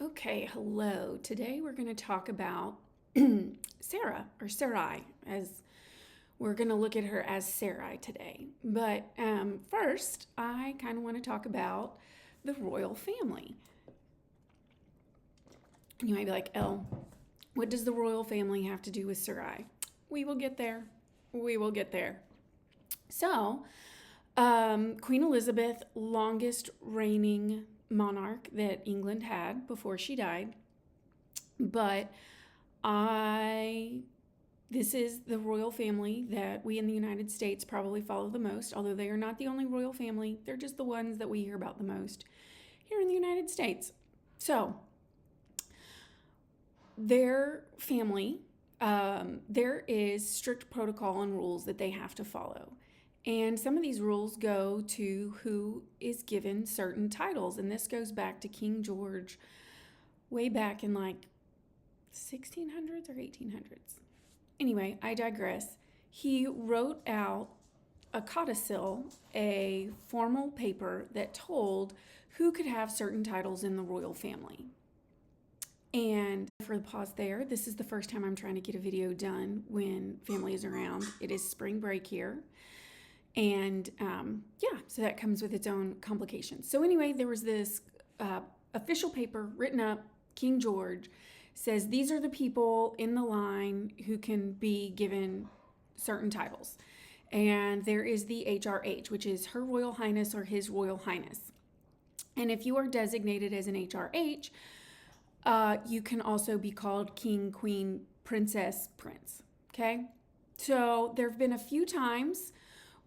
Okay, hello. Today we're going to talk about Sarah or Sarai, as we're going to look at her as Sarai today. But first, I kind of want to talk about the royal family. You might be like, "Elle, what does the royal family have to do with Sarai?" We will get there. We will get there. So, Queen Elizabeth, longest reigning monarch that England had before she died. But I this is the royal family that we in the United States probably follow the most, although they are not the only royal family. They're just the ones that we hear about the most here in the United States. So, their family, there is strict protocol and rules that they have to follow. And some of these rules go to who is given certain titles. And this goes back to King George way back in like 1600s or 1800s. Anyway, I digress. He wrote out a codicil, a formal paper that told who could have certain titles in the royal family. And for the pause there, this is the first time I'm trying to get a video done when family is around. It is spring break here. And so that comes with its own complications. So anyway, there was this official paper written up. King George says these are the people in the line who can be given certain titles. And there is the HRH, which is Her Royal Highness or His Royal Highness. And if you are designated as an HRH, you can also be called King, Queen, Princess, Prince. Okay? So there have been a few times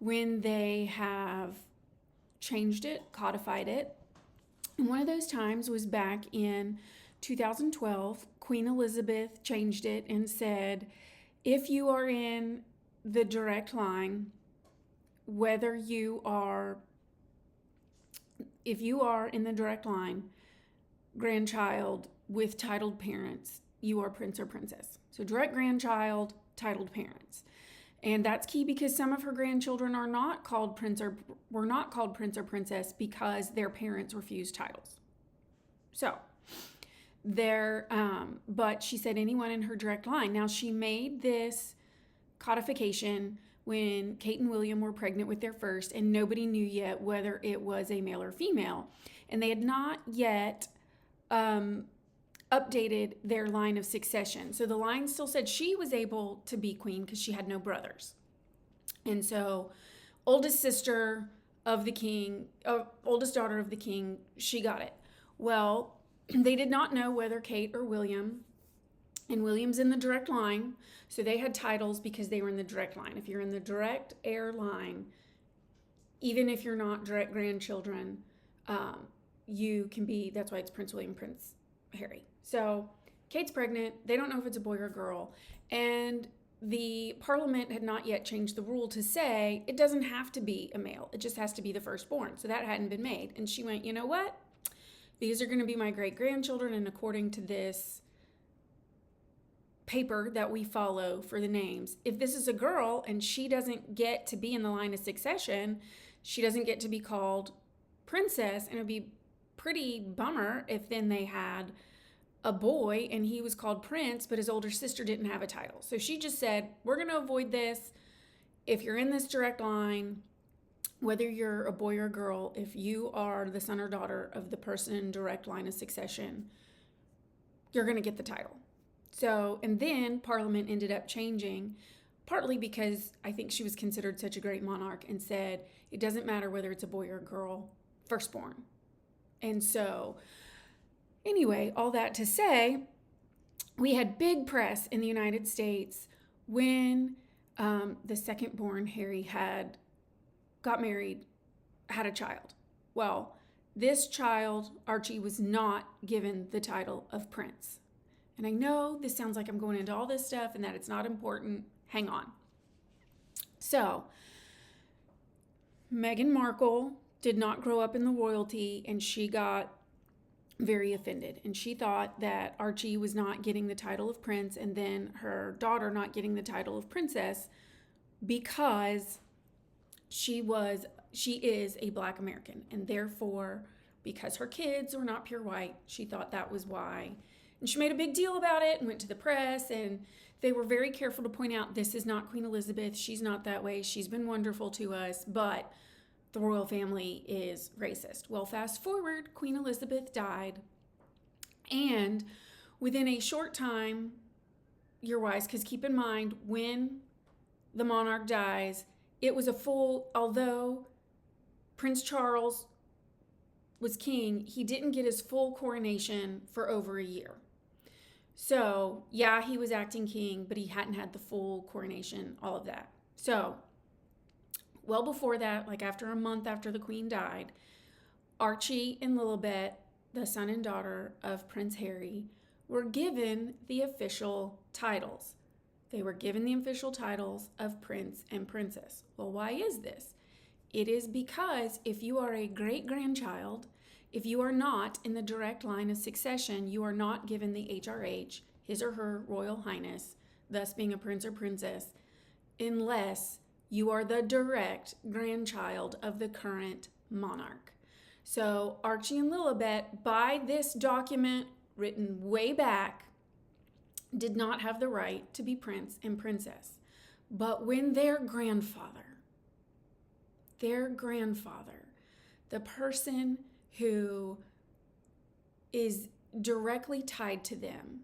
when they have changed it, codified it. And one of those times was back in 2012. Queen Elizabeth changed it and said, if you are in the direct line, if you are in the direct line, grandchild with titled parents, you are prince or princess. So direct grandchild, titled parents. And that's key because some of her grandchildren are not called prince or were not called prince or princess because their parents refused titles. So but she said anyone in her direct line. Now she made this codification when Kate and William were pregnant with their first, and nobody knew yet whether it was a male or female, and they had not yet updated their line of succession. So the line still said she was able to be queen because she had no brothers. And so oldest sister of the king, oldest daughter of the king, she got it. Well, they did not know whether Kate or William, and William's in the direct line, so they had titles because they were in the direct line. If you're in the direct heir line, even if you're not direct grandchildren, you can be, that's why it's Prince William, Prince Harry. So Kate's pregnant. They don't know if it's a boy or a girl. And the Parliament had not yet changed the rule to say it doesn't have to be a male. It just has to be the firstborn. So that hadn't been made. And she went, you know what? These are going to be my great-grandchildren. And according to this paper that we follow for the names, if this is a girl and she doesn't get to be in the line of succession, she doesn't get to be called princess. And it would be pretty bummer if then they had a boy and he was called prince, but his older sister didn't have a title. So she just said, we're going to avoid this. If you're in this direct line, whether you're a boy or a girl, if you are the son or daughter of the person in direct line of succession, you're going to get the title. So, and then Parliament ended up changing, partly because I think she was considered such a great monarch, and said it doesn't matter whether it's a boy or a girl, firstborn. And so, anyway, all that to say, we had big press in the United States when the second born, Harry, got married, had a child. Well, this child, Archie, was not given the title of prince. And I know this sounds like I'm going into all this stuff and that it's not important. Hang on. So, Meghan Markle did not grow up in the royalty, and she got very offended. And she thought that Archie was not getting the title of prince and then her daughter not getting the title of princess because she is a Black American, and therefore because her kids were not pure white. She thought that was why. And she made a big deal about it and went to the press, and they were very careful to point out this is not Queen Elizabeth. She's not that way. She's been wonderful to us, but the royal family is racist. Well, fast forward, Queen Elizabeth died, and within a short time, you're wise, because keep in mind, when the monarch dies, it was a full, although Prince Charles was king, he didn't get his full coronation for over a year. So, yeah, he was acting king, but he hadn't had the full coronation, all of that. So, well before that, like after a month after the queen died, Archie and Lilibet, the son and daughter of Prince Harry, were given the official titles. They were given the official titles of prince and princess. Well, why is this? It is because if you are a great-grandchild, if you are not in the direct line of succession, you are not given the HRH, his or her royal highness, thus being a prince or princess, unless you are the direct grandchild of the current monarch. So Archie and Lilibet, by this document written way back, did not have the right to be prince and princess. But when their grandfather, the person who is directly tied to them,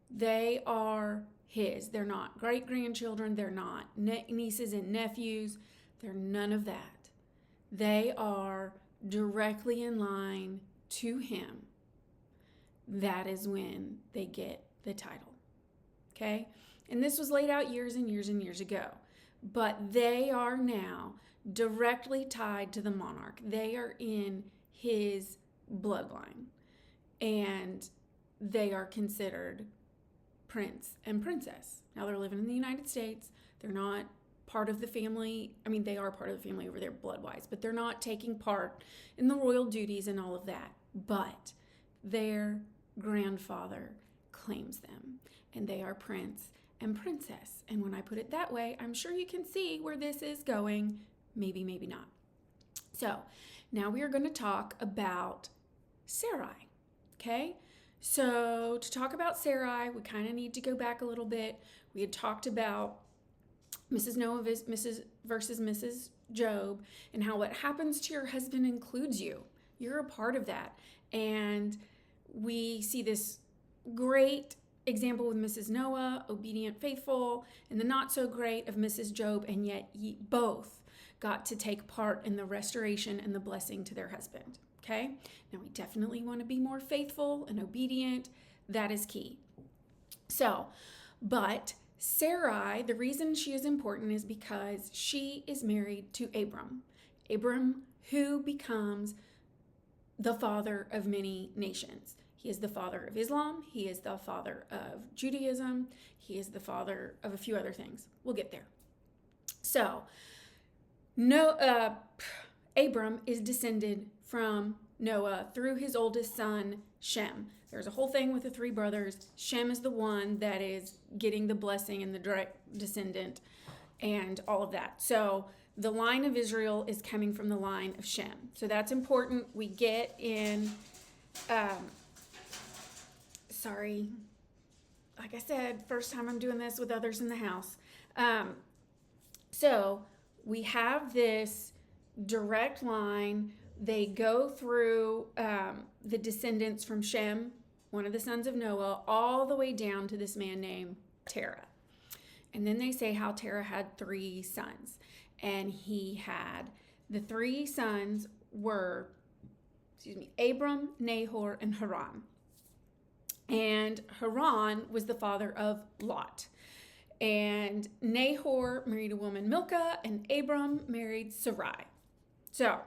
they are his. They're not great-grandchildren. They're not nieces and nephews. They're none of that. They are directly in line to him. That is when they get the title. Okay? And this was laid out years and years and years ago. But they are now directly tied to the monarch. They are in his bloodline. And they are considered prince and princess. Now they're living in the United States. They're not part of the family. I mean, they are part of the family over there blood-wise, but they're not taking part in the royal duties and all of that. But their grandfather claims them, and they are prince and princess. And when I put it that way, I'm sure you can see where this is going. Maybe, maybe not. So now we are going to talk about Sarai. Okay? So to talk about Sarai, we kind of need to go back a little bit. We had talked about Mrs. Noah versus Mrs. Job, and how what happens to your husband includes you. You're a part of that. And we see this great example with Mrs. Noah, obedient, faithful, and the not so great of Mrs. Job, and yet ye both got to take part in the restoration and the blessing to their husband. Okay? Now we definitely want to be more faithful and obedient. That is key. So, but Sarai, the reason she is important is because she is married to Abram. Abram, who becomes the father of many nations. He is the father of Islam. He is the father of Judaism. He is the father of a few other things. We'll get there. So, Abram is descended from Noah through his oldest son, Shem. There's a whole thing with the three brothers. Shem is the one that is getting the blessing and the direct descendant and all of that. So the line of Israel is coming from the line of Shem. So that's important. We get in, like I said, first time I'm doing this with others in the house. So we have this direct line. They go through the descendants from Shem, one of the sons of Noah, all the way down to this man named Terah. And then they say how Terah had 3 sons. And the 3 sons were, Abram, Nahor, and Haran. And Haran was the father of Lot. And Nahor married a woman, Milcah, and Abram married Sarai. So,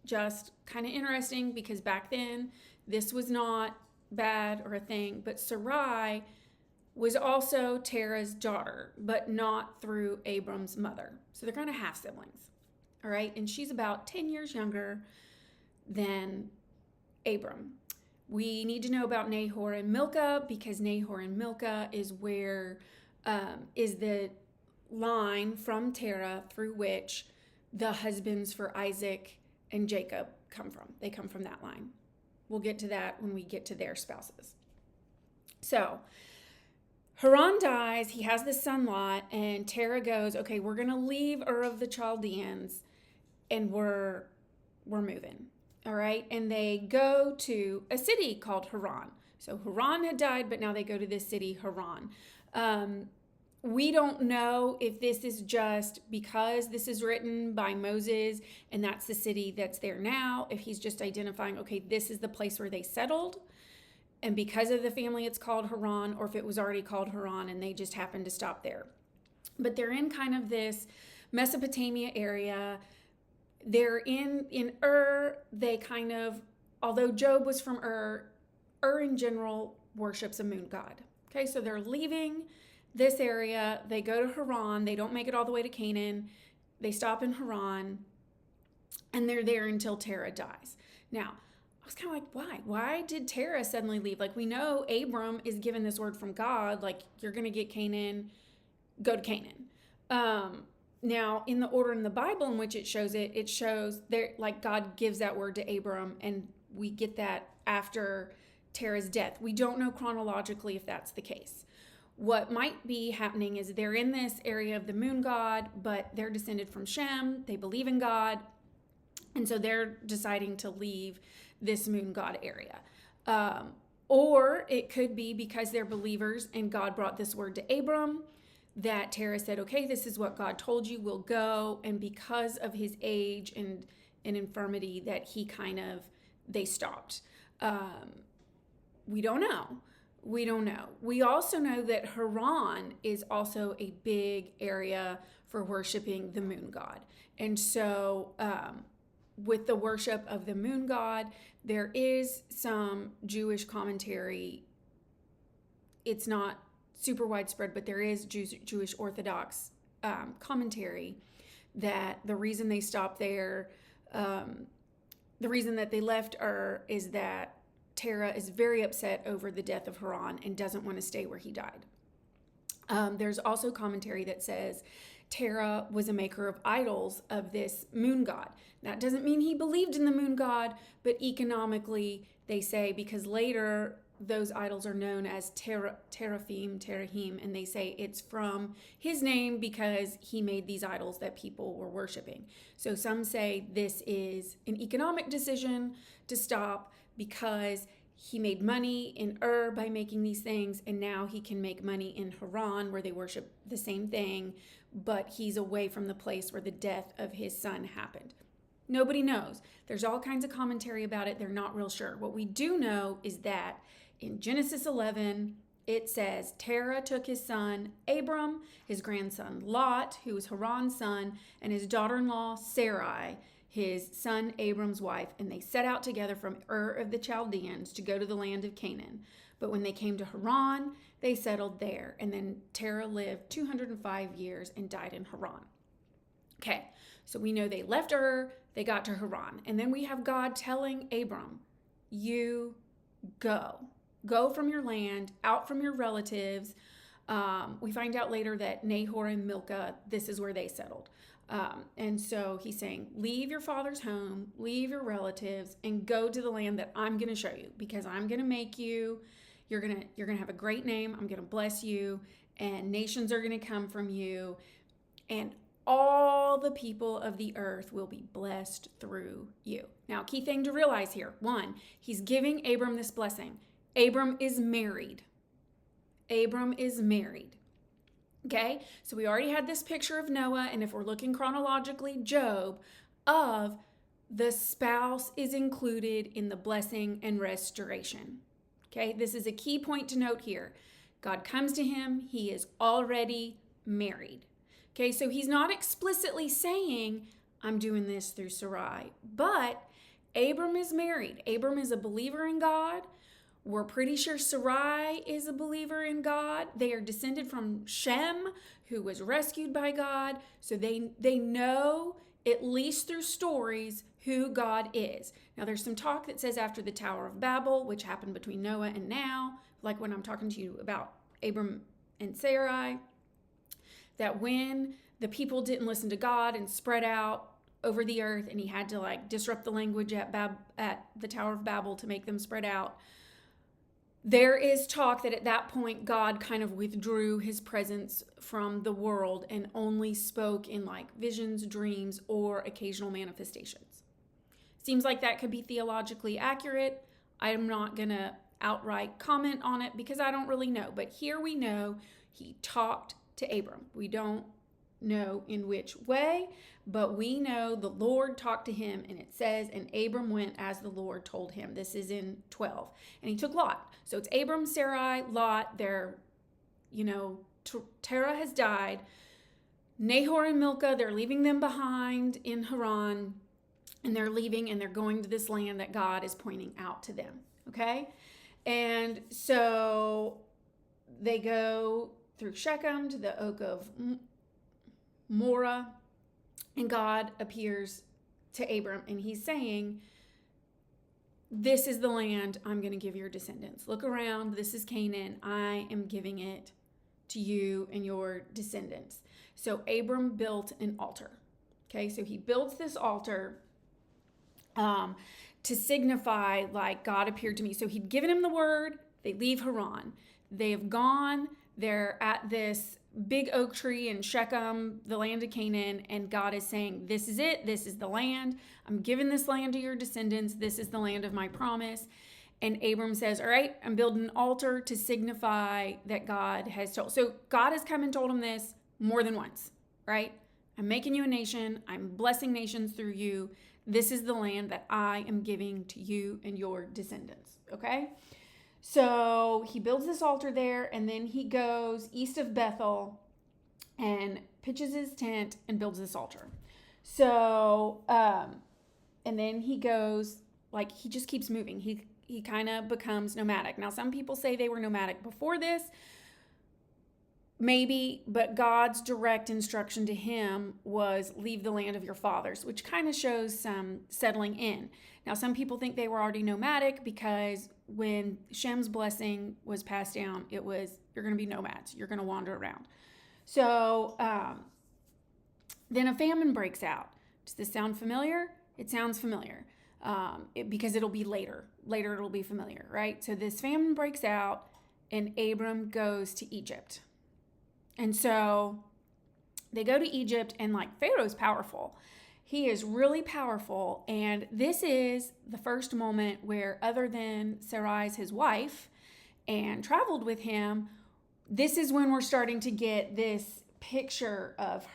just kind of interesting because back then, this was not bad or a thing, but Sarai was also Terah's daughter, but not through Abram's mother. So they're kind of half siblings, all right? And she's about 10 years younger than Abram. We need to know about Nahor and Milcah because Nahor and Milcah is where is the line from Terah through which the husbands for Isaac and Jacob come from. They come from that line. We'll get to that when we get to their spouses. So Haran dies. He has this son Lot, and Terah goes, okay, we're going to leave Ur of the Chaldeans, and we're moving. All right. And they go to a city called Haran. So Haran had died, but now they go to this city, Haran. We don't know if this is just because this is written by Moses and that's the city that's there now, if he's just identifying, okay, this is the place where they settled, and because of the family it's called Haran, or if it was already called Haran and they just happened to stop there. But they're in kind of this Mesopotamia area. They're in Ur. They kind of, although Job was from Ur in general worships a moon god. Okay, so they're leaving this area. They go to Haran. They don't make it all the way to Canaan. They stop in Haran, and they're there until Terah dies. Now, I was kind of like, why? Why did Terah suddenly leave? Like, we know Abram is given this word from God, like, you're going to get Canaan, go to Canaan. Now, in the order in the Bible in which it shows there, like, God gives that word to Abram, and we get that after Terah's death. We don't know chronologically if that's the case. What might be happening is they're in this area of the moon god, but they're descended from Shem. They believe in God. And so they're deciding to leave this moon god area. Or it could be because they're believers and God brought this word to Abram, that Terah said, okay, this is what God told you, we'll go. And because of his age and infirmity, that they stopped. We don't know. We also know that Haran is also a big area for worshiping the moon god. And so with the worship of the moon god, there is some Jewish commentary. It's not super widespread, but there is Jewish Orthodox commentary that the reason they stopped there, the reason that they left Ur, is that Terah is very upset over the death of Haran and doesn't want to stay where he died. There's also commentary that says Terah was a maker of idols of this moon god. That doesn't mean he believed in the moon god, but economically they say, because later those idols are known as Terahim, and they say it's from his name because he made these idols that people were worshiping. So some say this is an economic decision to stop because he made money in Ur by making these things, and now he can make money in Haran where they worship the same thing, but he's away from the place where the death of his son happened. Nobody knows. There's all kinds of commentary about it. They're not real sure. What we do know is that in Genesis 11, it says Terah took his son Abram, his grandson Lot, who was Haran's son, and his daughter-in-law Sarai, his son Abram's wife, and they set out together from Ur of the Chaldeans to go to the land of Canaan. But when they came to Haran, they settled there. And then Terah lived 205 years and died in Haran. Okay, so we know they left Ur, they got to Haran. And then we have God telling Abram, you go. Go from your land, out from your relatives. We find out later that Nahor and Milcah, this is where they settled. And so he's saying, leave your father's home, leave your relatives, and go to the land that I'm going to show you, because I'm going to make you. You're going to have a great name. I'm going to bless you, and nations are going to come from you, and all the people of the earth will be blessed through you. Now, key thing to realize here. 1, he's giving Abram this blessing. Abram is married. Abram is married. Okay, so we already had this picture of Noah, and if we're looking chronologically, Job, of the spouse is included in the blessing and restoration. Okay, this is a key point to note here. God comes to him, he is already married. Okay, so he's not explicitly saying, I'm doing this through Sarai, but Abram is married. Abram is a believer in God. We're pretty sure Sarai is a believer in God. They are descended from Shem, who was rescued by God. So they know, at least through stories, who God is. Now, there's some talk that says after the Tower of Babel, which happened between Noah and now, like when I'm talking to you about Abram and Sarai, that when the people didn't listen to God and spread out over the earth, and he had to like disrupt the language at the Tower of Babel to make them spread out. There is talk that at that point God kind of withdrew his presence from the world and only spoke in like visions, dreams, or occasional manifestations. Seems like that could be theologically accurate. I'm not going to outright comment on it because I don't really know. But here we know he talked to Abram. We don't know in which way, but we know the Lord talked to him, and it says, and Abram went as the Lord told him. This is in 12. And he took Lot. So it's Abram, Sarai, Lot. They're, Terah has died. Nahor and Milcah, they're leaving them behind in Haran, and they're leaving and they're going to this land that God is pointing out to them. Okay? And so they go through Shechem to the oak of Morah, and God appears to Abram, and he's saying, this is the land I'm going to give your descendants. Look around. This is Canaan. I am giving it to you and your descendants. So Abram built an altar. Okay, so he builds this altar to signify like God appeared to me. So he'd given him the word. They leave Haran. They have gone. They're at this big oak tree in Shechem, the land of Canaan, and God is saying, this is it. This is the land. I'm giving this land to your descendants. This is the land of my promise. And Abram says, all right, I'm building an altar to signify that God has told. So God has come and told him this more than once, right? I'm making you a nation. I'm blessing nations through you. This is the land that I am giving to you and your descendants, okay? So he builds this altar there, and then he goes east of Bethel and pitches his tent and builds this altar. So, and then he goes, like, he just keeps moving. He kind of becomes nomadic. Now, some people say they were nomadic before this. Maybe, but God's direct instruction to him was leave the land of your fathers, which kind of shows some settling in. Now, some people think they were already nomadic because when Shem's blessing was passed down, it was, you're going to be nomads. You're going to wander around. So then a famine breaks out. Does this sound familiar? It sounds familiar because it'll be later. Later it'll be familiar, right? So this famine breaks out and Abram goes to Egypt. And so they go to Egypt, and like Pharaoh's powerful. He is really powerful. And this is the first moment where, other than Sarai's his wife and traveled with him, this is when we're starting to get this picture of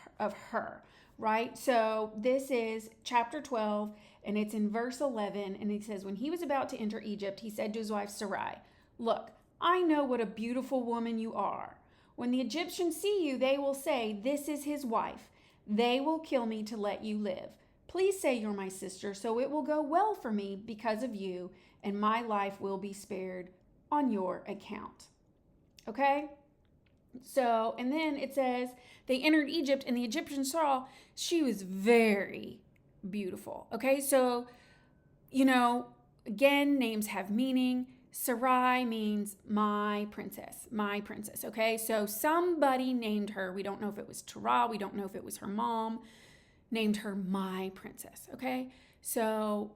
her, right? So this is chapter 12, and it's in verse 11. And it says, when he was about to enter Egypt, he said to his wife Sarai, look, I know what a beautiful woman you are. When the Egyptians see you, they will say, this is his wife. They will kill me to let you live. Please say you're my sister, so it will go well for me because of you, and my life will be spared on your account. Okay? So, and then it says, they entered Egypt, and the Egyptians saw she was very beautiful. Okay? So, again, names have meaning. Sarai means my princess, okay? So somebody named her, we don't know if it was Terah, we don't know if it was her mom, named her my princess, okay? So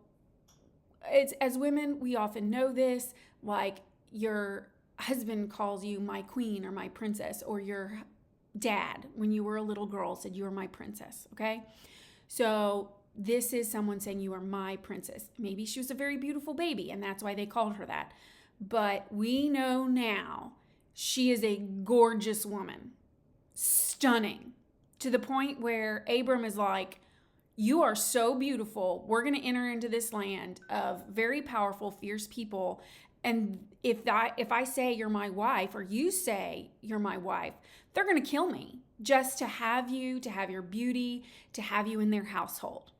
it's, as women, we often know this, like your husband calls you my queen or my princess, or your dad, when you were a little girl, said you were my princess, okay? So this is someone saying you are my princess. Maybe she was a very beautiful baby, and that's why they called her that. But we know now she is a gorgeous woman, stunning, to the point where Abram is like, you are so beautiful. We're going to enter into this land of very powerful, fierce people. And if I say you're my wife, or you say you're my wife, they're going to kill me just to have you, to have your beauty, to have you in their household.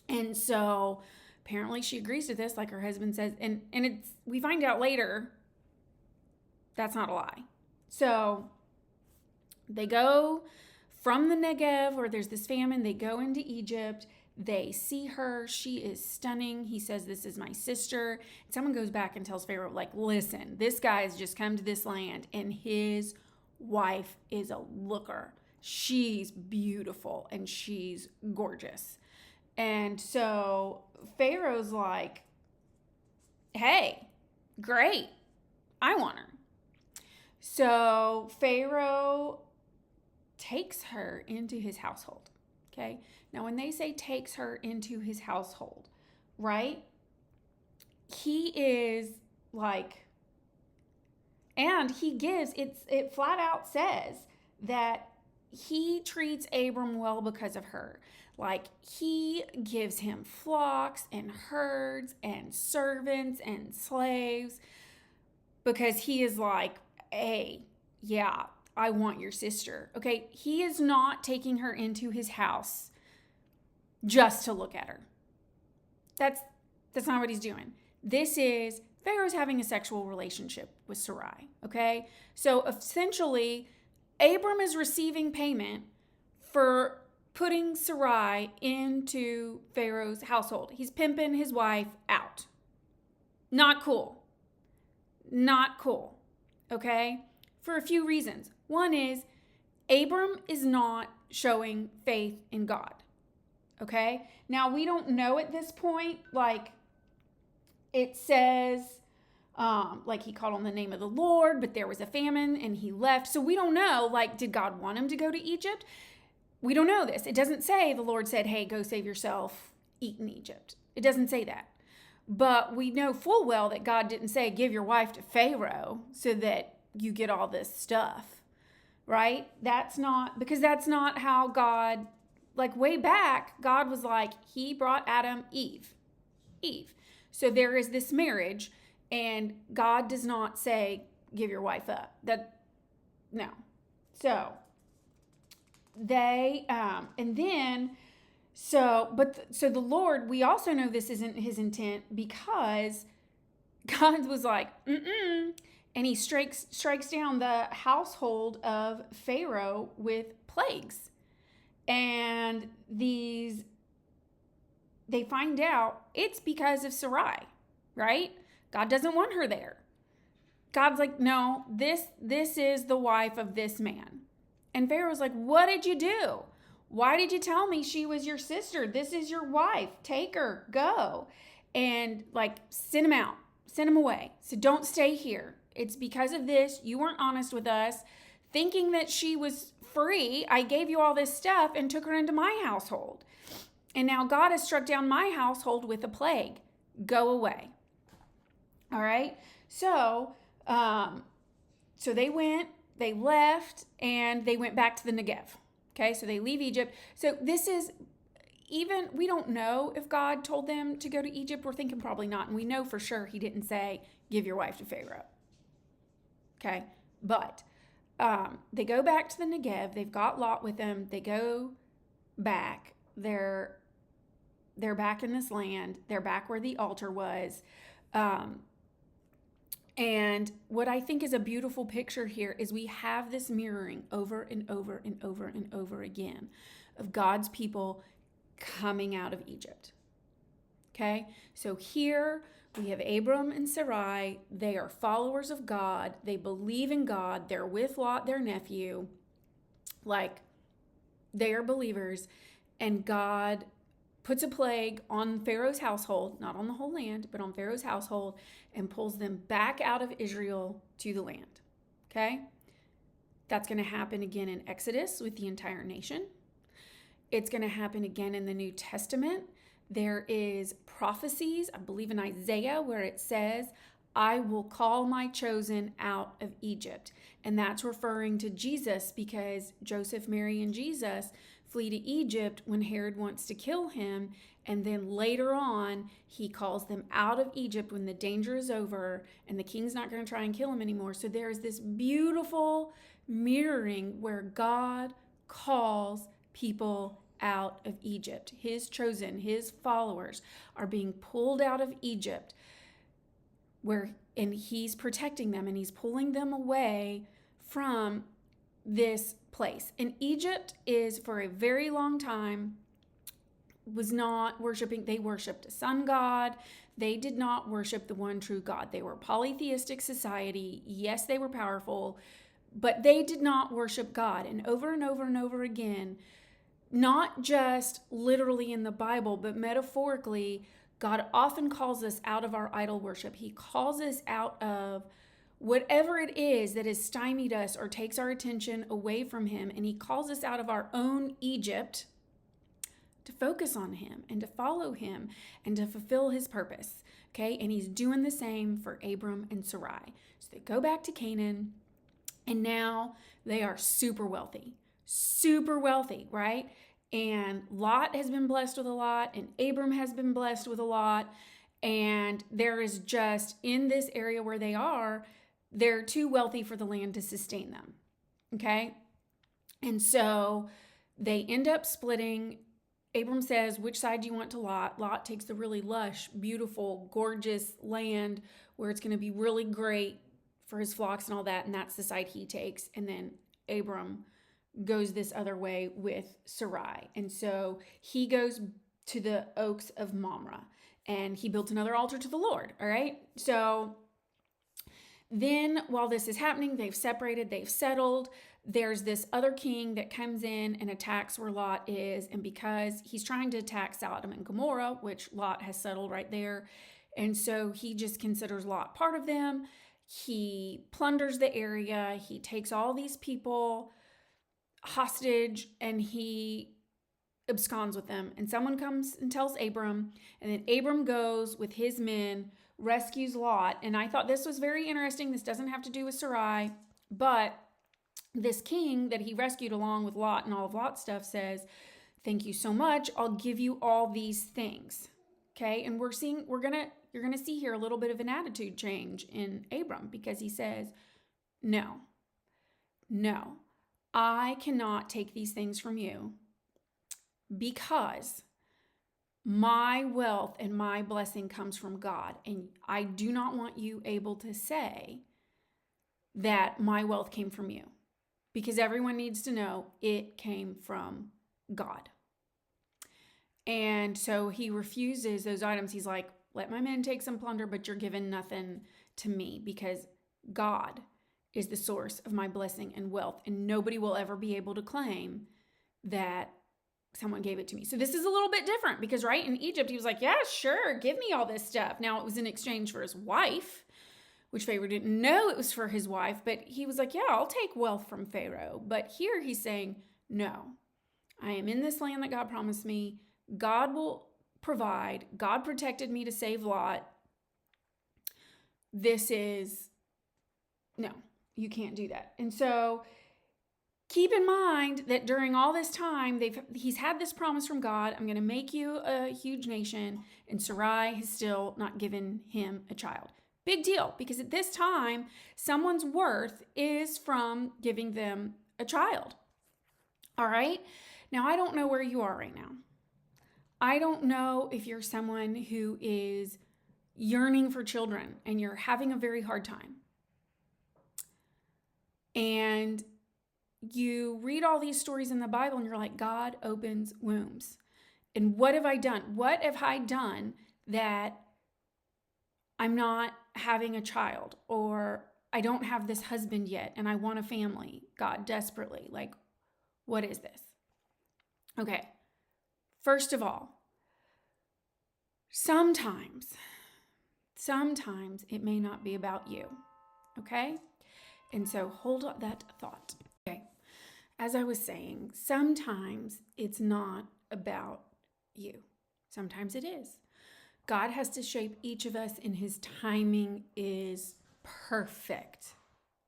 And so apparently she agrees to this, like her husband says, and it's, we find out later that's not a lie. So they go from the Negev, where there's this famine, they go into Egypt. They see her. She is stunning. He says, this is my sister. Someone goes back and tells Pharaoh, like, listen, this guy has just come to this land, and his wife is a looker. She's beautiful, and she's gorgeous. And so Pharaoh's like, hey, great, I want her. So Pharaoh takes her into his household. Okay. Now, when they say takes her into his household, right? He is like, and it flat out says that he treats Abram well because of her. Like, he gives him flocks and herds and servants and slaves because he is like, hey, yeah, I want your sister. Okay, he is not taking her into his house just to look at her. That's not what he's doing. This is Pharaoh's having a sexual relationship with Sarai. Okay, so essentially, Abram is receiving payment for putting Sarai into Pharaoh's household. He's pimping his wife out. Not cool. Not cool. Okay? For a few reasons. One is Abram is not showing faith in God. Okay? Now, we don't know at this point, like it says, like he called on the name of the Lord, but there was a famine and he left. So we don't know, like, did God want him to go to Egypt? We don't know this. It doesn't say the Lord said, hey, go save yourself, eat in Egypt. It doesn't say that. But we know full well that God didn't say, give your wife to Pharaoh so that you get all this stuff, right? That's not how God, like way back, God was like, he brought Adam Eve. So there is this marriage, and God does not say, give your wife up. No. So they, so the Lord, we also know this isn't his intent because God was like, and he strikes down the household of Pharaoh with plagues. And they find out it's because of Sarai, right? God doesn't want her there. God's like, no, this is the wife of this man. And Pharaoh's like, what did you do? Why did you tell me she was your sister? This is your wife. Take her, go. And like, send him out, send him away. So don't stay here. It's because of this. You weren't honest with us. Thinking that she was free, I gave you all this stuff and took her into my household. And now God has struck down my household with a plague. Go away. All right. So they left, and they went back to the Negev. Okay. So they leave Egypt. So this is we don't know if God told them to go to Egypt. We're thinking probably not. And we know for sure he didn't say, give your wife to Pharaoh. Okay. But they go back to the Negev. They've got Lot with them. They go back. They're back in this land. They're back where the altar was. And what I think is a beautiful picture here is we have this mirroring over and over and over and over again of God's people coming out of Egypt. Okay? So here we have Abram and Sarai. They are followers of God. They believe in God. They're with Lot, their nephew. Like, they are believers. And God puts a plague on Pharaoh's household, not on the whole land, but on Pharaoh's household, and pulls them back out of Israel to the land. Okay? That's going to happen again in Exodus with the entire nation. It's going to happen again in the New Testament. There is prophecies, I believe in Isaiah, where it says, I will call my chosen out of Egypt. And that's referring to Jesus, because Joseph, Mary, and Jesus flee to Egypt when Herod wants to kill him. And then later on, he calls them out of Egypt when the danger is over and the king's not going to try and kill him anymore. So there's this beautiful mirroring where God calls people out of Egypt. His chosen, his followers are being pulled out of Egypt, and he's protecting them, and he's pulling them away from this place. And Egypt is, for a very long time, was not worshiping. They worshiped a sun god. They did not worship the one true God. They were a polytheistic society. Yes, they were powerful, but they did not worship God. And over and over and over again, not just literally in the Bible, but metaphorically, God often calls us out of our idol worship. He calls us out of whatever it is that has stymied us or takes our attention away from Him. And He calls us out of our own Egypt to focus on Him and to follow Him and to fulfill His purpose. Okay, and He's doing the same for Abram and Sarai. So they go back to Canaan, and now they are super wealthy, right? And Lot has been blessed with a lot, and Abram has been blessed with a lot. And there is just, in this area where they are, they're too wealthy for the land to sustain them. Okay? And so they end up splitting. Abram says, which side do you want to Lot? Lot takes the really lush, beautiful, gorgeous land where it's going to be really great for his flocks and all that. And that's the side he takes. And then Abram goes this other way with Sarai. And so he goes to the oaks of Mamre and he built another altar to the Lord. All right. So then while this is happening, they've separated, they've settled. There's this other king that comes in and attacks where Lot is. And because he's trying to attack Sodom and Gomorrah, which Lot has settled right there. And so he just considers Lot part of them. He plunders the area. He takes all these people hostage and he absconds with them. And someone comes and tells Abram. And then Abram goes with his men, rescues Lot. And I thought this was very interesting. This doesn't have to do with Sarai, but this king that he rescued along with Lot and all of Lot's stuff says, thank you so much. I'll give you all these things. Okay. And you're going to see here a little bit of an attitude change in Abram because he says, no, I cannot take these things from you because my wealth and my blessing comes from God. And I do not want you able to say that my wealth came from you. Because everyone needs to know it came from God. And so he refuses those items. He's like, let my men take some plunder, but you're giving nothing to me because God is the source of my blessing and wealth. And nobody will ever be able to claim that someone gave it to me. So this is a little bit different because right in Egypt, he was like, yeah, sure, give me all this stuff. Now it was in exchange for his wife, which Pharaoh didn't know it was for his wife, but he was like, yeah, I'll take wealth from Pharaoh. But here he's saying, no, I am in this land that God promised me. God will provide. God protected me to save Lot. No, you can't do that. And so keep in mind that during all this time, he's had this promise from God, I'm going to make you a huge nation, and Sarai has still not given him a child. Big deal, because at this time, someone's worth is from giving them a child. All right? Now, I don't know where you are right now. I don't know if you're someone who is yearning for children and you're having a very hard time. And you read all these stories in the Bible and you're like, God opens wombs. And what have I done? What have I done that I'm not having a child, or I don't have this husband yet and I want a family, God, desperately? Like, what is this? Okay. First of all, sometimes it may not be about you. Okay? And so hold that thought. Okay. As I was saying, sometimes it's not about you. Sometimes it is. God has to shape each of us, and his timing is perfect.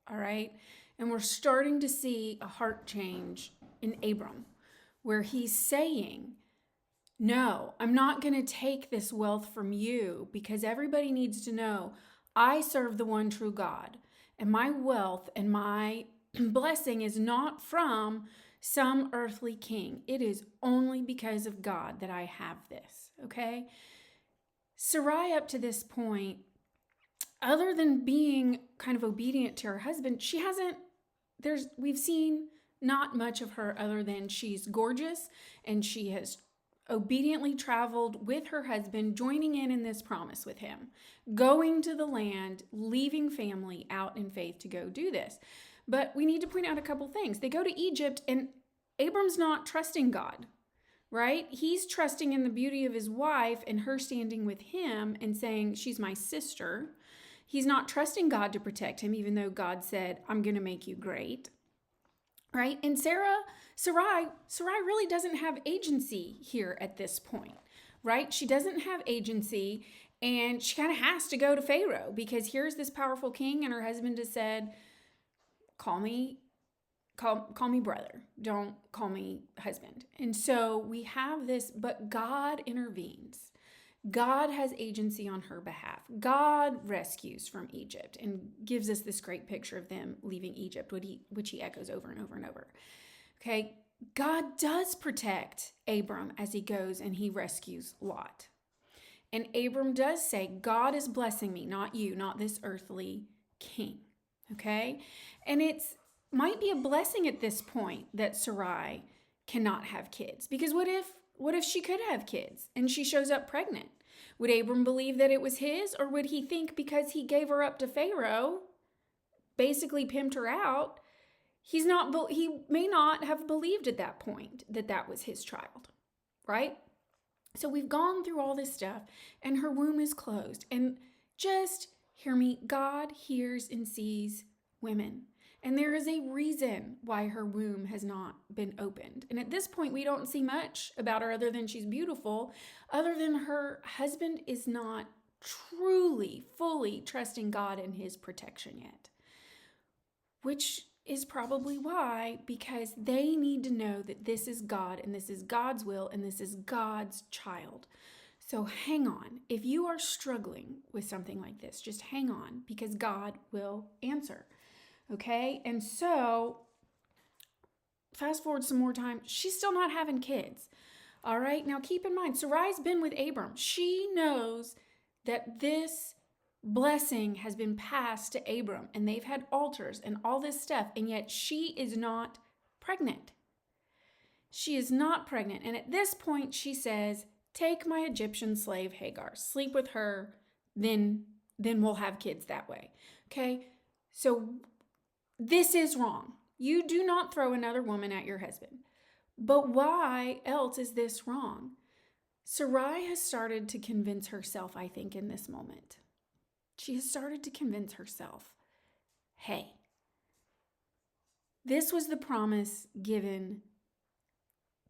All right? And we're starting to see a heart change in Abram, where he's saying, no, I'm not going to take this wealth from you, because everybody needs to know I serve the one true God, and my wealth and my blessing is not from some earthly king. It is only because of God that I have this. Okay? Sarai, up to this point, other than being kind of obedient to her husband, we've seen not much of her other than she's gorgeous and she has obediently traveled with her husband, joining in this promise with him, going to the land, leaving family out in faith to go do this. But we need to point out a couple things. They go to Egypt and Abram's not trusting God. right? He's trusting in the beauty of his wife and her standing with him and saying, she's my sister. He's not trusting God to protect him, even though God said, I'm going to make you great, right? And Sarai really doesn't have agency here at this point, right? She doesn't have agency, and she kind of has to go to Pharaoh because here's this powerful king, and her husband has said, call me brother, don't call me husband. And so we have this, but God intervenes. God has agency on her behalf. God rescues from Egypt and gives us this great picture of them leaving Egypt, which he echoes over and over and over. Okay, God does protect Abram as he goes and he rescues Lot. And Abram does say, God is blessing me, not you, not this earthly king. Okay, and it's might be a blessing at this point that Sarai cannot have kids, because what if she could have kids and she shows up pregnant? Would Abram believe that it was his, or would he think because he gave her up to Pharaoh, basically pimped her out, he may not have believed at that point that that was his child, right? So we've gone through all this stuff and her womb is closed. And just hear me, God hears and sees women. And there is a reason why her womb has not been opened. And at this point, we don't see much about her other than she's beautiful, other than her husband is not truly, fully trusting God in his protection yet. Which is probably why, because they need to know that this is God and this is God's will and this is God's child. So hang on. If you are struggling with something like this, just hang on, because God will answer. Okay, and so fast forward some more time, she's still not having kids. All right, now keep in mind, Sarai's been with Abram. She knows that this blessing has been passed to Abram, and they've had altars and all this stuff, and yet she is not pregnant. She is not pregnant, and at this point she says, take my Egyptian slave Hagar, sleep with her, then we'll have kids that way. Okay, so this is wrong. You do not throw another woman at your husband. But why else is this wrong? Sarai has started to convince herself, I think, in this moment. She has started to convince herself, hey, this was the promise given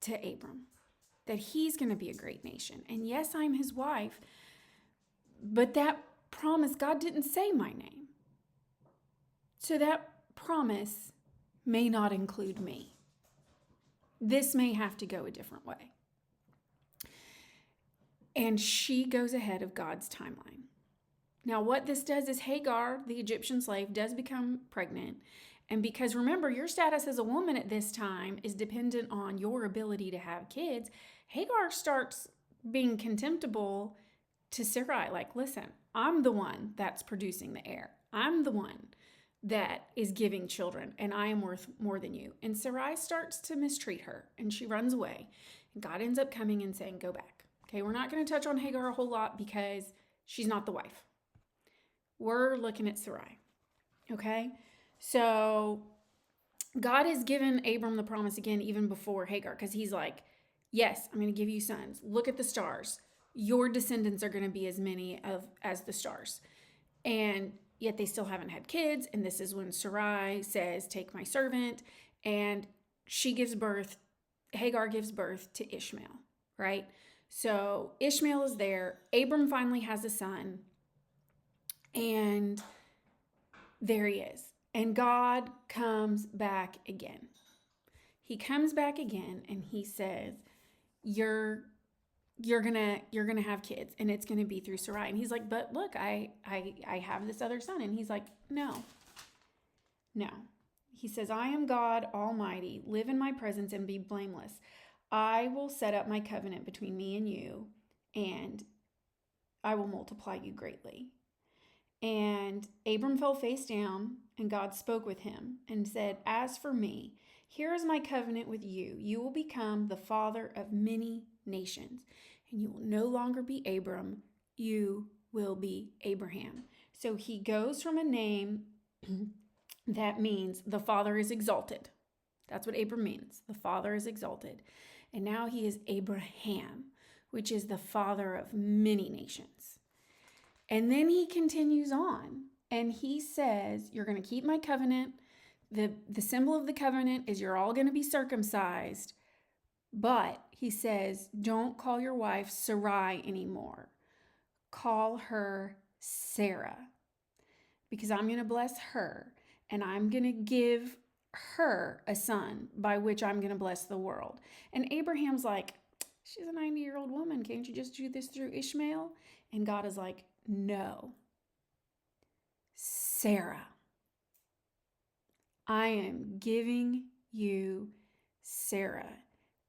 to Abram, that he's going to be a great nation. And yes, I'm his wife, but that promise, God didn't say my name. So that promise may not include me. This may have to go a different way. And she goes ahead of God's timeline. Now, what this does is Hagar, the Egyptian slave, does become pregnant. And because remember, your status as a woman at this time is dependent on your ability to have kids, Hagar starts being contemptible to Sarai. Like, listen, I'm the one that's producing the heir. I'm the one that is giving children, and I am worth more than you. And Sarai starts to mistreat her, and she runs away. And God ends up coming and saying, go back. Okay, we're not going to touch on Hagar a whole lot because she's not the wife. We're looking at Sarai. Okay, so God has given Abram the promise again, even before Hagar, because he's like, yes, I'm going to give you sons. Look at the stars. Your descendants are going to be as many as the stars. And yet they still haven't had kids. And this is when Sarai says, take my servant. And she gives birth, Hagar gives birth to Ishmael, right? So Ishmael is there. Abram finally has a son. And there he is. And God comes back again. He comes back again and he says, you're gonna have kids, and it's gonna be through Sarai. And he's like, but look, I have this other son. And he's like, no. He says, I am God Almighty. Live in my presence and be blameless. I will set up my covenant between me and you, and I will multiply you greatly. And Abram fell face down, and God spoke with him and said, as for me, here is my covenant with you. You will become the father of many nations, and you will no longer be Abram. You will be Abraham. So he goes from a name that means the father is exalted. That's what Abram means. The father is exalted. And now he is Abraham, which is the father of many nations. And then he continues on and he says, you're going to keep my covenant. The symbol of the covenant is you're all going to be circumcised. But he says, don't call your wife Sarai anymore. Call her Sarah, because I'm going to bless her and I'm going to give her a son by which I'm going to bless the world. And Abraham's like, she's a 90-year-old woman. Can't you just do this through Ishmael? And God is like, no. Sarah, I am giving you Sarah,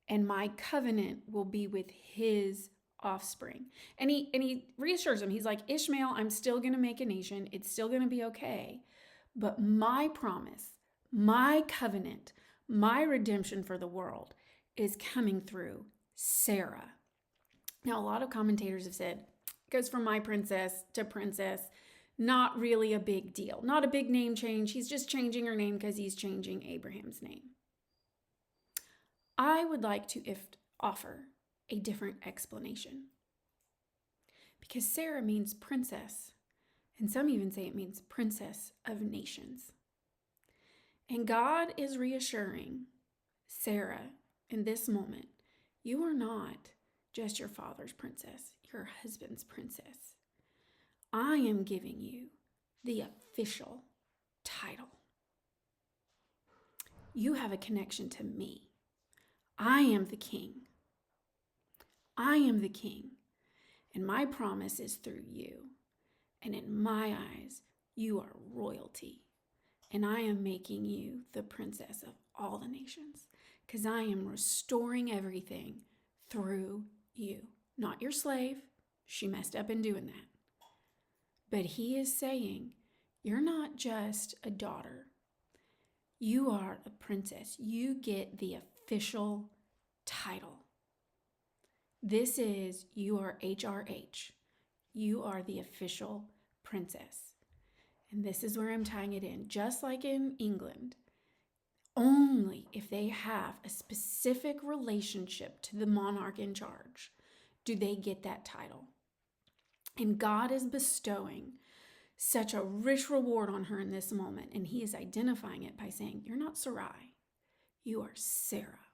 and my covenant will be with his offspring. And he reassures him. He's like, Ishmael, I'm still going to make a nation. It's still going to be okay. But my promise, my covenant, my redemption for the world is coming through Sarah. Now, a lot of commentators have said it goes from my princess to princess. Not really a big deal. Not a big name change. He's just changing her name because he's changing Abraham's name. I would like to offer a different explanation. Because Sarah means princess, and some even say it means princess of nations. And God is reassuring Sarah in this moment, you are not just your father's princess, your husband's princess. I am giving you the official title. You have a connection to me. I am the king. I am the king, and my promise is through you. And in my eyes, you are royalty, and I am making you the princess of all the nations, because I am restoring everything through you. Not your slave. She messed up in doing that. But he is saying, you're not just a daughter. You are a princess. You get the official title. This is, you are HRH. You are the official princess. And this is where I'm tying it in. Just like in England, only if they have a specific relationship to the monarch in charge do they get that title. And God is bestowing such a rich reward on her in this moment. And he is identifying it by saying, you're not Sarai. You are Sarah.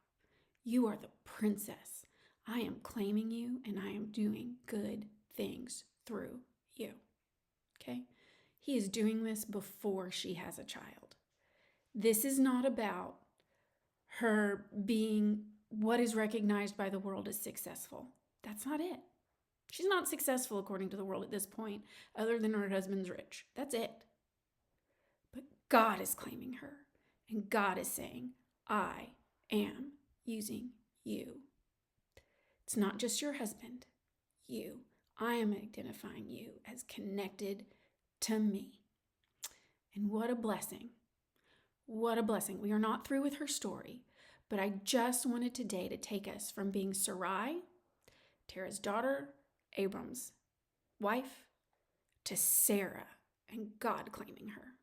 You are the princess. I am claiming you and I am doing good things through you. Okay? He is doing this before she has a child. This is not about her being what is recognized by the world as successful. That's not it. She's not successful according to the world at this point, other than her husband's rich. That's it. But God is claiming her, and God is saying, I am using you. It's not just your husband, you. I am identifying you as connected to me. And what a blessing. What a blessing. We are not through with her story, but I just wanted today to take us from being Sarai, Terah's daughter, Abram's wife, to Sarah and God claiming her.